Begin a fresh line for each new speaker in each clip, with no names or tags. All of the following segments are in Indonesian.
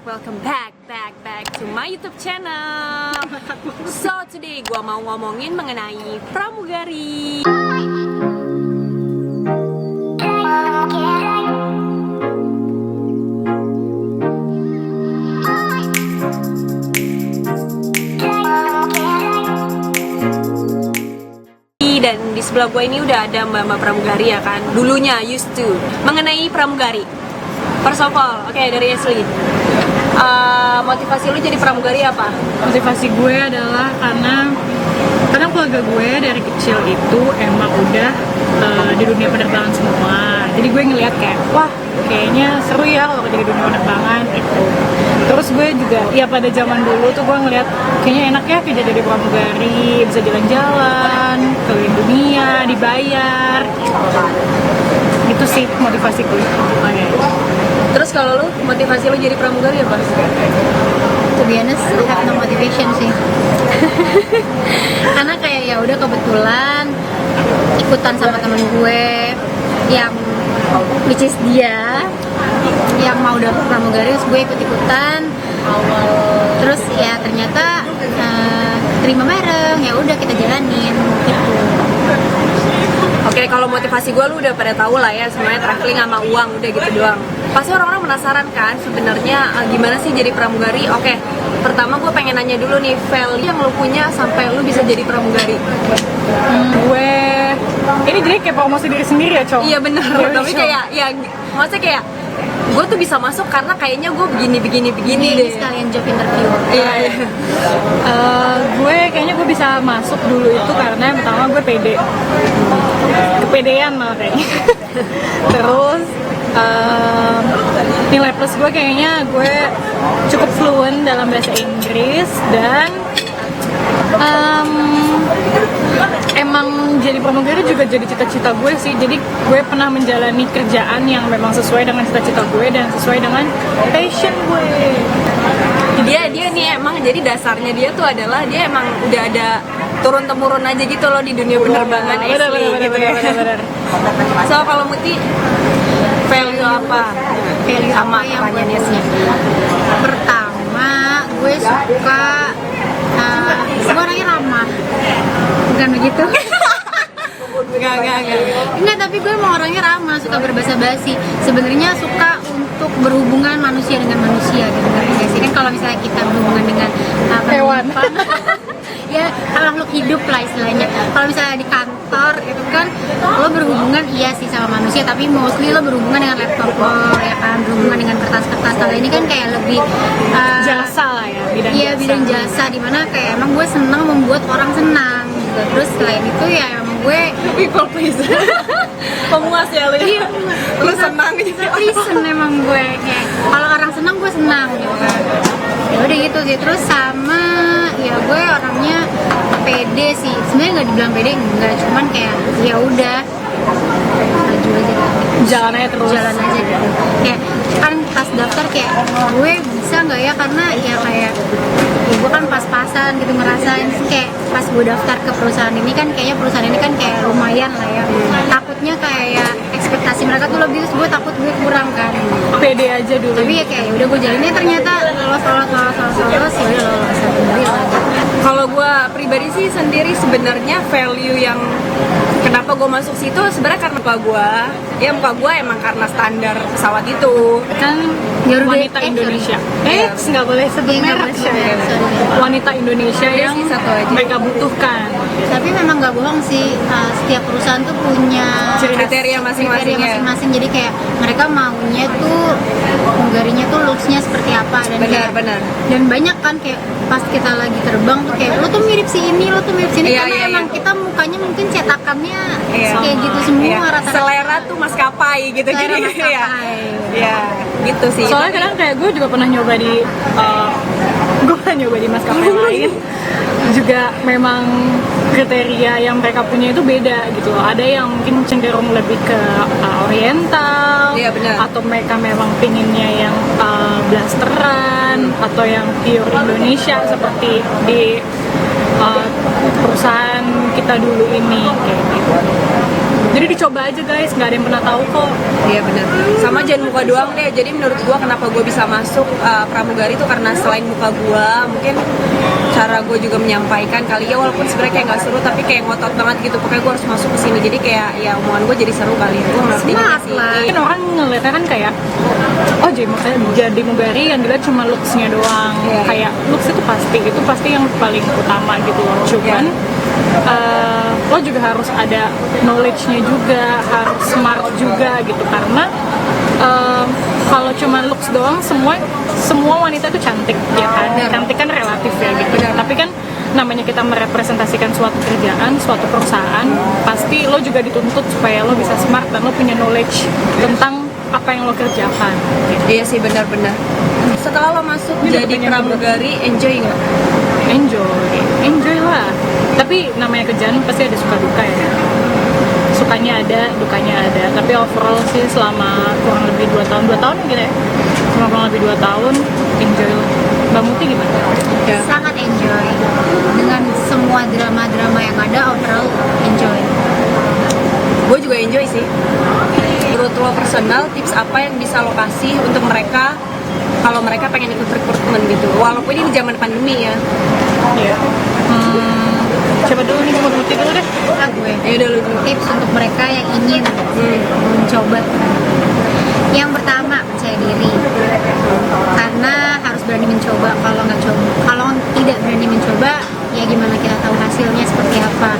welcome back to my YouTube channel. So today gua mau ngomongin mengenai pramugari. Dan di sebelah gue ini udah ada mbak-mbak pramugari ya kan. Dulunya used to. Mengenai pramugari, first of all, oke, dari Ashley, motivasi lu jadi pramugari apa?
Motivasi gue adalah karena keluarga gue dari kecil itu emang udah di dunia penerbangan semua. Jadi gue ngeliat kayak, wah kayaknya seru ya kalau kerja di dunia penerbangan gitu. Terus gue juga, ya pada zaman dulu tuh gue ngeliat kayaknya enak ya kerja jadi pramugari, bisa jalan-jalan, keliling dunia, dibayar. Gitu sih motivasi gue. Okay.
Terus kalau lu, motivasi lu jadi pramugari apa?
To be honest, I have no motivation sih. Karena kayak ya udah kebetulan ikutan sama temen gue yang which is dia yang mau daftar pramugari, terus gue ikut-ikutan. Terus ya ternyata terima bareng, ya udah kita jalanin gitu.
Oke, kalau motivasi gue lu udah pada tahu lah ya, sebenarnya traveling sama uang udah gitu doang. Pasti orang-orang penasaran kan sebenarnya gimana sih jadi pramugari. Oke, pertama gue pengen nanya dulu nih, value yang lu punya sampai lu bisa jadi pramugari.
Gue ini jadi kayak promosi diri sendiri ya, Cong?
Iya benar, tapi kayak ya maksudnya kayak gue tuh bisa masuk karena kayaknya gue begini
Ini
deh.
sekalian job interview.
Iya.
Gue kayaknya gue bisa masuk dulu itu karena yang pertama gue pede, kepedean malah kayaknya. Terus nilai plus gue kayaknya gue cukup fluent dalam bahasa Inggris dan emang jadi pramugari juga jadi cita-cita gue sih. Jadi gue pernah menjalani kerjaan yang memang sesuai dengan cita-cita gue dan sesuai dengan passion gue.
Dia nih emang jadi dasarnya dia tuh adalah dia emang udah ada turun temurun aja gitu loh di dunia penerbangan
Bener.
So kalau Muti value apa?
Value
Sama
apa yang
pertanyaannya
gue
sih.
Pertama, gue suka gue orangnya ramah. Bukan begitu? Enggak, tapi gue emang orangnya ramah, suka berbahasa basi. Sebenarnya suka untuk berhubungan manusia dengan manusia gitu kan. Kan kalau misalnya kita berhubungan dengan
Hewan.
ya makhluk hidup lah istilahnya. Kalau misalnya di kantor itu kan lo berhubungan iya sih sama manusia, tapi mostly lo berhubungan dengan laptop lo ya kan, berhubungan dengan kertas-kertas. Kalau ini kan kayak lebih
Jasa lah ya, bidang
iya,
jasa.
bidang jasa, dimana kayak emang gue senang membuat orang senang gitu. Terus selain itu ya emang gue
People please. Pemuas ya lu.
iya,
Lu senang gitu.
listen emang gue kayak kalau orang senang gue senang gitu kan. Ya udah gitu sih. Terus sama ya gue orangnya pede sih. Sebenarnya nggak dibilang pede enggak, cuman kayak ya udah maju aja gitu.
Jalan aja terus.
Jalan aja gitu. Kayak kan pas daftar kayak gue bisa nggak ya, karena ya kayak ya gue kan pas-pasan gitu ngerasain sih, kayak pas gue daftar ke perusahaan ini kan kayaknya perusahaan ini kan kayak lumayan lah ya. Takutnya kayak ekspektasi mereka tuh lebih, terus gue takut gue kurang kan.
Pede aja dulu.
Tapi ya kayak udah gue jalanin, ternyata lolos ya udah lolos alhamdulillah.
Kalau gue pribadi sih sendiri sebenarnya value yang kenapa gue masuk situ sebenarnya karena muka gue emang karena standar pesawat itu
Kan
Garuda
wanita Indonesia. Nggak boleh sebut
Iya, nggak
merek
boleh sebut
ya.
merek, sorry.
Wanita Indonesia
Iya
yang
sih, satu aja.
mereka butuhkan.
Tapi memang nggak bohong sih, setiap perusahaan tuh punya
kriteria masing-masing ya.
Jadi kayak mereka maunya tuh pramugarinya tuh looks-nya seperti apa, dan
Benar.
dan banyak kan kayak pas kita lagi terbang tuh kayak lo tuh mirip si ini, lo tuh mirip si ini.
Iya,
Karena
iya,
emang
iya.
kita mukanya mungkin cetakannya
Iya.
kayak gitu semua
Iya.
rata-rata.
Selera tuh maskapai gitu.
Selera
Jadi
maskapai.
ya gitu sih.
Soalnya kadang kayak gue juga pernah nyoba di maskapai lain juga, memang kriteria yang mereka punya itu beda gitu loh. Ada yang mungkin cenderung lebih ke oriental,
Iya, benar.
atau mereka memang pinginnya yang blasteran, atau yang pure Indonesia seperti di perusahaan kita dulu ini kayak gitu. Jadi dicoba aja guys, nggak ada yang pernah tahu kok.
Iya benar. Sama jangan muka doang deh. Jadi menurut gua kenapa gua bisa masuk pramugari itu karena selain muka gua, mungkin cara gue juga menyampaikan kali ya, walaupun sebenarnya kayak nggak seru tapi kayak ngotot banget gitu, pokoknya gue harus masuk ke sini. Jadi kayak ya omongan gue jadi seru kali ya. Gue ngerti
Smart
sih.
lah.
Mungkin orang ngeliatnya kan kayak, oh jadi mugari yang dilihat cuma looks-nya doang.
Iya.
Kayak looks itu pasti yang paling utama gitu loh. Cuman lo juga harus ada knowledge-nya juga, harus smart juga gitu, karena kalau cuma looks doang semua wanita tuh cantik ya kan. Cantik kan relatif ya gitu. Tapi kan namanya kita merepresentasikan suatu kerjaan, suatu perusahaan, pasti lo juga dituntut supaya lo bisa smart dan lo punya knowledge tentang apa yang lo kerjakan.
Iya sih benar-benar. Setelah lo masuk
Ini
jadi
pengen
pramugari, enjoy nggak?
Enjoy lah. Tapi namanya kerjaan pasti ada suka duka ya. Sukanya ada, dukanya ada. Tapi overall sih selama kurang lebih 2 tahun gitu ya. Selama kurang lebih 2 tahun, enjoy lah. Mbak Muti gimana?
Ya.
Sangat enjoy dengan semua drama-drama yang ada, overall enjoy.
Gue juga enjoy sih. Menurut lo personal, tips apa yang bisa lo kasih untuk mereka kalau mereka pengen ikut rekrutmen gitu, walaupun ini di zaman pandemi ya?
Iya. Coba dulu nih, mau Muti dulu deh.
Gue
Ya udah lu dulu.
tips untuk mereka yang ingin mencoba. Yang pertama, percaya diri, karena harus berani mencoba. Kalau tidak berani mencoba, ya gimana kita tahu hasilnya seperti apa.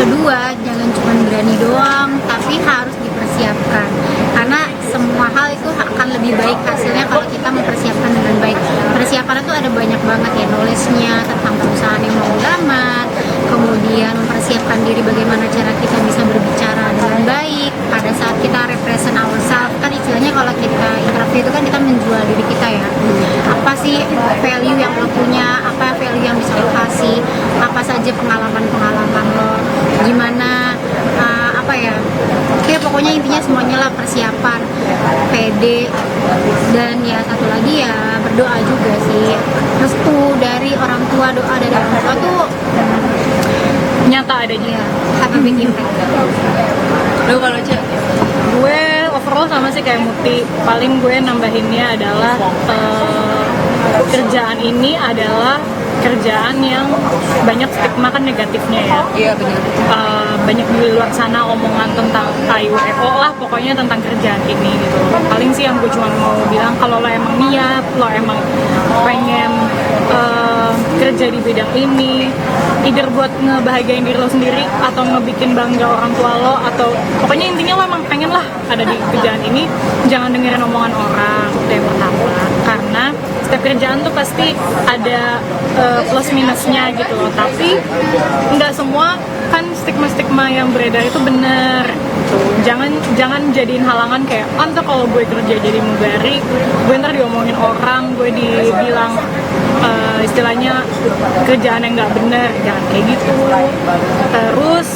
Kedua, jangan cuma berani doang, tapi harus dipersiapkan, karena semua hal itu akan lebih baik hasilnya kalau kita mempersiapkan dengan baik. Persiapan itu ada banyak banget ya, knowledge-nya tentang perusahaan yang mau lamar, kemudian mempersiapkan diri bagaimana cara kita bisa berbicara dengan baik pada saat kita represent ourselves. Kan istilahnya kalau kita interview itu kan kita menjual diri kita ya, apa sih value yang lo punya, apa value yang bisa lo kasih, apa saja pengalaman lo, gimana apa ya, kayak pokoknya intinya semuanya lah, persiapan, pede, dan ya satu lagi ya berdoa juga sih, restu dari orang tua. Doa dari orang tua tuh
Nyata adanya.
ya have a big impact.
Lu kalau Cek?
Gue overall sama sih kayak Muti. Paling gue nambahinnya adalah kerjaan ini adalah kerjaan yang banyak stigma kan negatifnya ya.
Iya benar.
Banyak di luar sana omongan tentang AIWO lah, pokoknya tentang kerjaan ini gitu. Paling sih yang gue cuma mau bilang, kalau lo emang niat, lo emang pengen kerja di bidang ini, either buat ngebahagiain diri lo sendiri atau ngebikin bangga orang tua lo, atau pokoknya intinya lo emang pengen lah ada di kerjaan ini, jangan dengerin omongan orang. Itu yang pertama, karena setiap kerjaan tuh pasti ada plus minusnya gitu loh, tapi nggak semua kan stigma-stigma yang beredar itu bener. Jangan jadiin halangan kayak, ntar kalau gue kerja jadi mugari, gue ntar diomongin orang, gue dibilang istilahnya kerjaan yang nggak bener. Jangan kayak gitu. Terus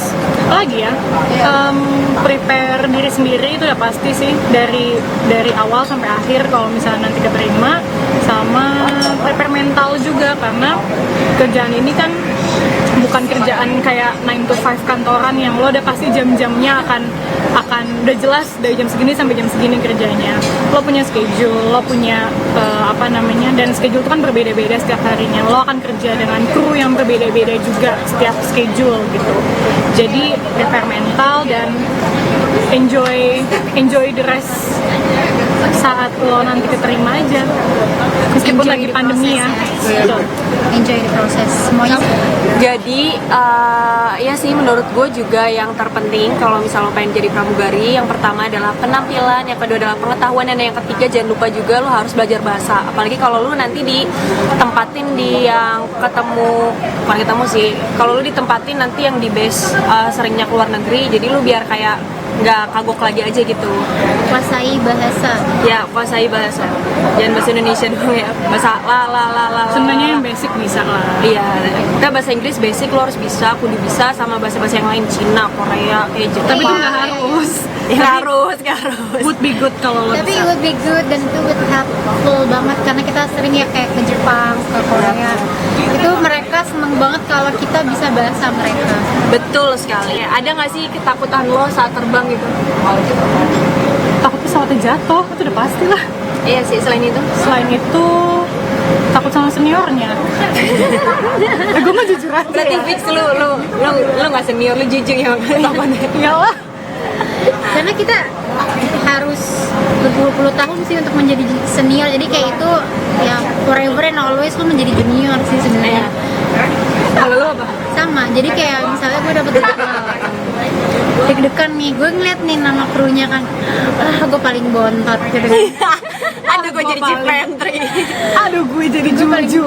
lagi ya, prepare diri sendiri itu udah pasti sih, dari awal sampai akhir kalau misalnya nanti keterima. Sama prepare mental juga, karena kerjaan ini kan bukan kerjaan kayak 9 to 5 kantoran yang lo udah pasti jam-jamnya akan udah jelas dari jam segini sampai jam segini kerjanya. Lo punya schedule, lo punya dan schedule itu kan berbeda-beda setiap harinya. Lo akan kerja dengan kru yang berbeda-beda juga setiap schedule gitu. Jadi prepare mental dan enjoy the rest saat lo nanti keterima aja, meskipun
Enjoy
lagi
the
pandemi ya.
process,
Betul.
Enjoy the process semuanya.
Jadi ya sih menurut gue juga yang terpenting kalau misal lo pengen jadi pramugari, yang pertama adalah penampilan, yang kedua adalah pengetahuan, dan yang ketiga jangan lupa juga lo harus belajar bahasa. Apalagi kalau lo nanti ditempatin di yang bukan ketemu sih, kalau lo ditempatin nanti yang di base seringnya keluar negeri, jadi lo biar kayak nggak kagok lagi aja gitu.
Kuasai bahasa.
Ya, kuasai bahasa. Jangan bahasa Indonesia doang ya. Bahasa la.
Sebenarnya yang basic bisa lah.
Iya, kita bahasa Inggris basic lo harus bisa, kudu bisa, sama bahasa-bahasa yang lain, Cina, Korea, Jepang.
Tapi itu nggak harus.
Nggak harus.
Would be good kalau lo
Tapi
bisa.
it would be good dan itu would helpful banget karena kita sering ya kayak ke Jepang, ke Korea. Itu mereka seneng banget kalau kita bisa bahasa mereka.
Betul sekali. Ada nggak sih ketakutan lo saat terbang gitu?
Takut pesawatnya jatuh, itu udah pasti lah.
Iya sih, selain itu.
Selain itu takut sama seniornya. Gue mah jujur aja
Berarti
ya.
fix lu nggak senior, lu jujur ya takutnya.
Iyalah.
Karena kita harus berpuluh-puluh tahun sih untuk menjadi senior. Jadi kayak itu ya forever and always lu menjadi junior sih sebenarnya.
Kalau lu apa?
Sama. Jadi kayak misalnya gue dapet deg-degan nih, gue ngeliat nih nama krunya kan, gue paling bontot gitu kan.
Aduh, gue jadi chief pantry.
Aduh, gue jadi jual lagi.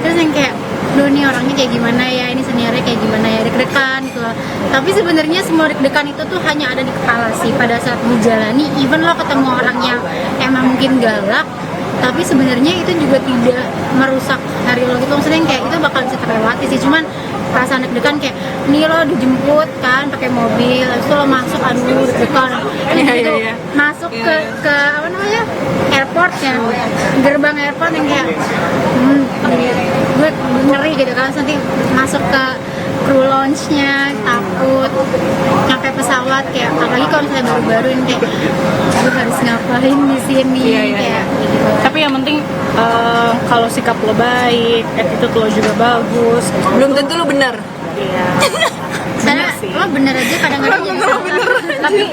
Terus yang kayak, duh nih orangnya kayak gimana ya, ini seniornya kayak gimana ya, deg-degan gitu loh. Tapi sebenarnya semua deg-degan itu tuh hanya ada di kepala sih pada saat menjalani. Even lo ketemu orang yang emang mungkin galak, tapi sebenarnya itu juga tidak merusak hari lo gitu. Maksudnya kayak itu bakal bisa terlewati sih. Cuman perasaan deg-degan kayak nih lo dijemput kan pakai mobil, terus lo masuk aduh deg-degan.
Iya.
Masuk ke apa namanya? Airport ya. Gerbang airport yang kayak gue ngeri gitu kan. Nanti masuk ke crew launch-nya takut, nyampe pesawat kayak apalagi kalau misalnya baru-baru ini kayak gue harus ngapain di sini kayak gitu.
Tapi yang penting kalau sikap lo baik, attitude lo juga bagus.
Belum tentu lu bener.
Iya.
Karena
sih.
lo bener aja kadang-kadang jadi salah.
Tapi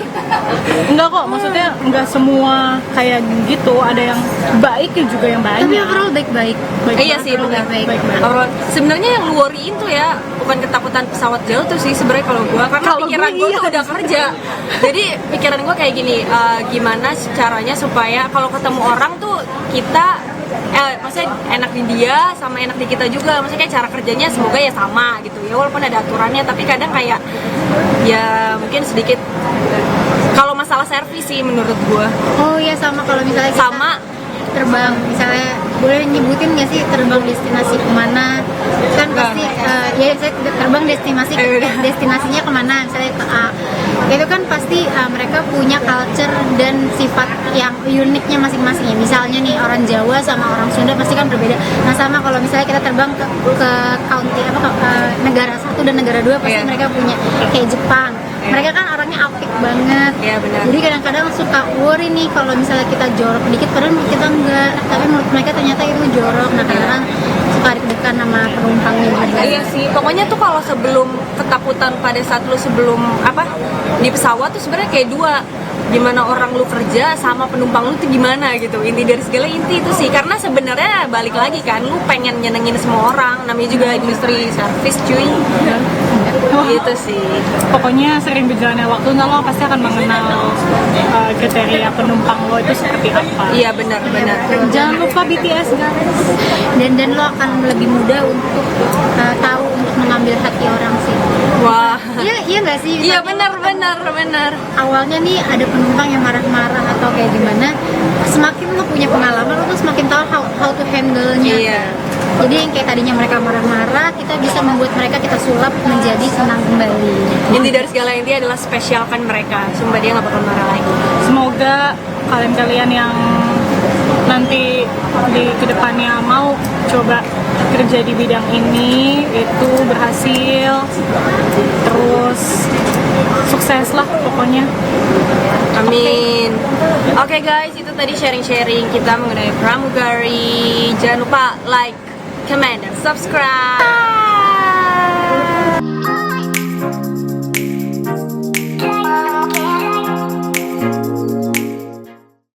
enggak kok, maksudnya enggak semua kayak gitu, ada yang baik juga yang
Tapi
banyak.
overall baik-baik.
Iya sih benar.
Baik-baik.
Sebenarnya yang lu worryin tuh ya bukan ketakutan pesawat jauh tuh sih sebenarnya kalau gua, karena
Kalau
pikiran
gue
gua
iya.
tuh udah kerja. Jadi pikiran gua kayak gini, gimana caranya supaya kalau ketemu orang tuh kita maksudnya enak di dia sama enak di kita juga, maksudnya kayak cara kerjanya semoga ya sama gitu ya, walaupun ada aturannya tapi kadang kayak ya mungkin sedikit kalau masalah servis sih menurut gua
Oh iya sama kalau misalnya kita
sama.
terbang misalnya boleh nyebutin nggak sih terbang destinasi kemana kan pasti ya saya terbang destinasinya kemana misalnya ke A itu kan pasti mereka punya culture dan sifat yang uniknya masing-masing ya. Misalnya nih orang Jawa sama orang Sunda pasti kan berbeda. Nah sama kalau misalnya kita terbang ke county ke negara 1 dan negara 2 pasti mereka punya kayak Jepang. Mereka kan orangnya apik banget.
Iya, benar.
Jadi kadang-kadang suka worry nih kalau misalnya kita jorok dikit padahal menurut kita enggak. Tapi menurut mereka ternyata itu jorok. Nah kadang-kadang suka deg-degan sama penumpangnya juga.
Iya sih, pokoknya tuh kalau sebelum ketakutan pada saat lu sebelum di pesawat tuh sebenarnya kayak dua, gimana orang lu kerja sama penumpang lu tuh gimana gitu. Inti dari segala inti itu sih, karena sebenarnya balik lagi kan lu pengen nyenengin semua orang, namanya juga industri service cuy. Gitu sih.
Pokoknya sering berjalannya waktu, lo pasti akan mengenal kriteria penumpang lo itu seperti apa.
Iya benar.
Jangan lupa BTS guys.
Dan lo akan lebih mudah untuk tahu untuk mengambil hati orang sih.
Wah.
Iya nggak sih?
Iya
Misalnya
benar.
awalnya nih ada penumpang yang marah-marah atau kayak gimana, semakin lo punya pengalaman lo tuh semakin tahu how to handle-nya.
Iya.
Jadi yang kayak tadinya mereka marah-marah, kita bisa membuat mereka kita sulap menjadi senang kembali.
Inti dari segala inti adalah spesialkan mereka, sumpah dia nggak bakal marah lagi.
Semoga kalian-kalian yang nanti di kedepannya mau coba kerja di bidang ini itu berhasil, terus sukses lah pokoknya.
Amin. Oke guys, itu tadi sharing-sharing kita mengenai pramugari. Jangan lupa like, comment, dan subscribe.